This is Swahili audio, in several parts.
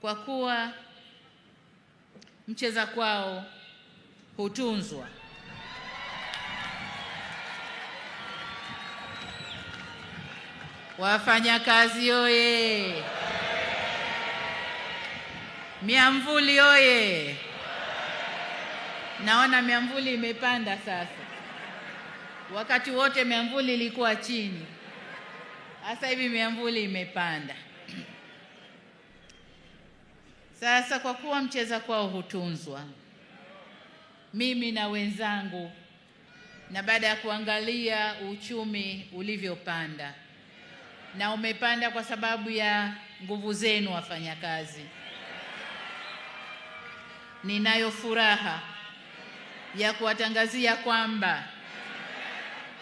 kwa kuwa mcheza kwao hutunzwa. Wafanyakazi oye! Miamvuli oye! Naona miamvuli imepanda sasa. Wakati wote miamvuli ilikuwa chini. Sasa hivi miamvuli imepanda. Sasa kwa kuwa mcheza kwao hutunzwa, mimi na wenzangu, na baada ya kuangalia uchumi ulivyopanda, na umepanda kwa sababu ya nguvu zenu wafanyakazi, ninayo furaha ya kuwatangazia kwamba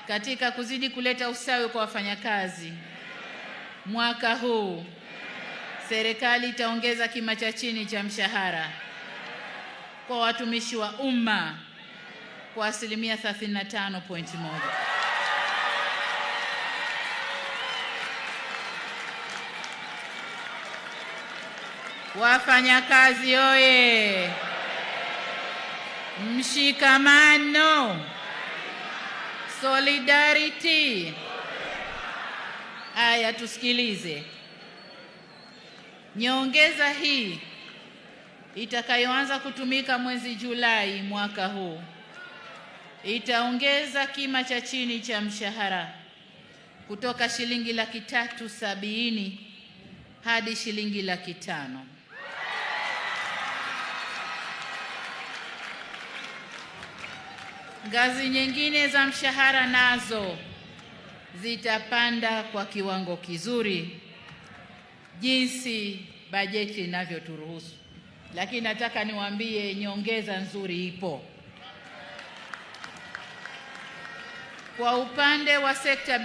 katika kuzidi kuleta usawi kwa wafanyakazi, mwaka huu serikali itaongeza kima cha chini cha mshahara kwa watumishi wa umma kwa asilimia 35.1. Wafanyakazi oye! Mshikamano, solidarity. Aya, tusikilize. Nyongeza hii itakayoanza kutumika mwezi Julai mwaka huu itaongeza kima cha chini cha mshahara kutoka shilingi 370,000 hadi shilingi 500,000. Ngazi nyingine za mshahara nazo zitapanda kwa kiwango kizuri jinsi bajeti inavyoturuhusu, lakini nataka niwaambie nyongeza nzuri ipo. Kwa upande wa sekta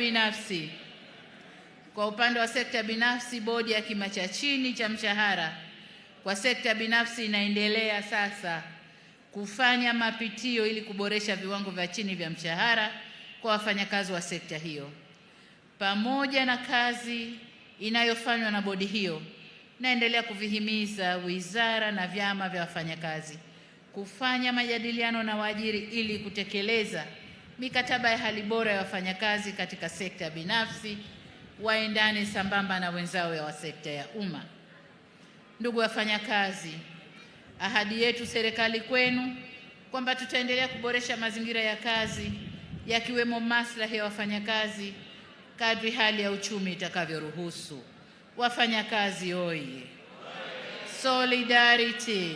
binafsi, bodi ya kima cha chini cha mshahara kwa sekta binafsi inaendelea sasa kufanya mapitio ili kuboresha viwango vya chini vya mshahara kwa wafanyakazi wa sekta hiyo. Pamoja na kazi inayofanywa na bodi hiyo, naendelea kuvihimiza wizara na vyama vya wafanyakazi kufanya majadiliano na waajiri ili kutekeleza mikataba ya hali bora ya wafanyakazi katika sekta binafsi, waendane sambamba na wenzao wa sekta ya umma. Ndugu wafanyakazi, ahadi yetu serikali kwenu kwamba tutaendelea kuboresha mazingira ya kazi yakiwemo maslahi ya wafanyakazi kadri hali ya uchumi itakavyoruhusu. Wafanyakazi oye! Solidarity,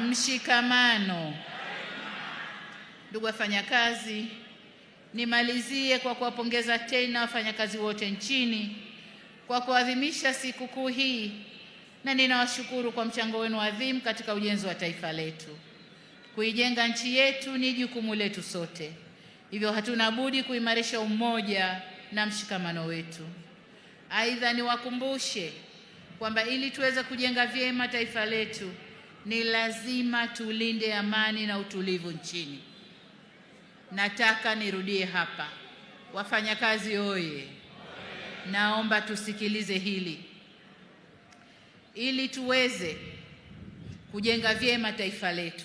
mshikamano. Ndugu wafanyakazi, nimalizie kwa kuwapongeza tena wafanyakazi wote nchini kwa kuadhimisha sikukuu hii, na ninawashukuru kwa mchango wenu adhimu katika ujenzi wa taifa letu. Kuijenga nchi yetu ni jukumu letu sote, hivyo hatuna budi kuimarisha umoja na mshikamano wetu. Aidha, niwakumbushe kwamba ili tuweze kujenga vyema taifa letu ni lazima tulinde amani na utulivu nchini. Nataka nirudie hapa, wafanyakazi oye! Naomba tusikilize hili. Ili tuweze kujenga vyema taifa letu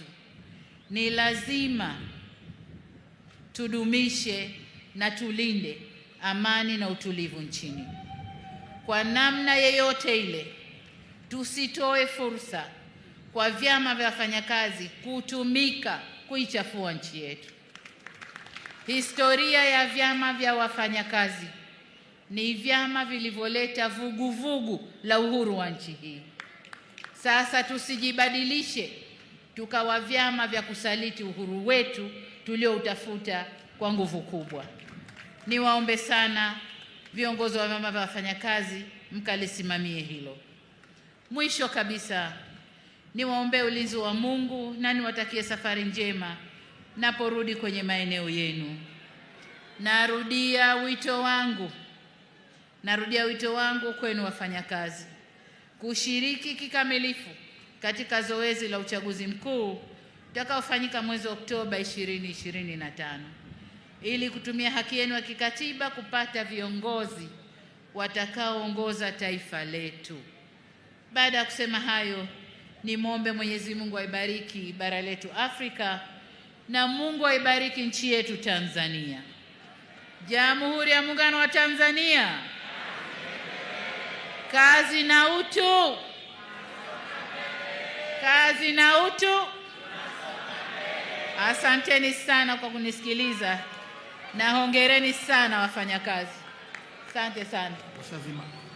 ni lazima tudumishe na tulinde amani na utulivu nchini. Kwa namna yeyote ile, tusitoe fursa kwa vyama vya wafanyakazi kutumika kuichafua nchi yetu. Historia ya vyama vya wafanyakazi ni vyama vilivyoleta vuguvugu la uhuru wa nchi hii. Sasa tusijibadilishe tukawa vyama vya kusaliti uhuru wetu tulioutafuta kwa nguvu kubwa. Niwaombe sana viongozi wa vyama vya wafanyakazi mkalisimamie hilo. Mwisho kabisa, niwaombee ulinzi wa Mungu na niwatakie safari njema naporudi kwenye maeneo yenu. Narudia wito wangu kwenu wafanyakazi kushiriki kikamilifu katika zoezi la uchaguzi mkuu utakaofanyika mwezi Oktoba 2025 ili kutumia haki yenu ya kikatiba kupata viongozi watakaoongoza taifa letu. Baada ya kusema hayo, nimwombe Mwenyezi Mungu aibariki bara letu Afrika na Mungu aibariki nchi yetu Tanzania. Jamhuri ya Muungano wa Tanzania. Kazi na utu. Kazi na utu. Asanteni sana kwa kunisikiliza na hongereni sana wafanyakazi. Asante sana.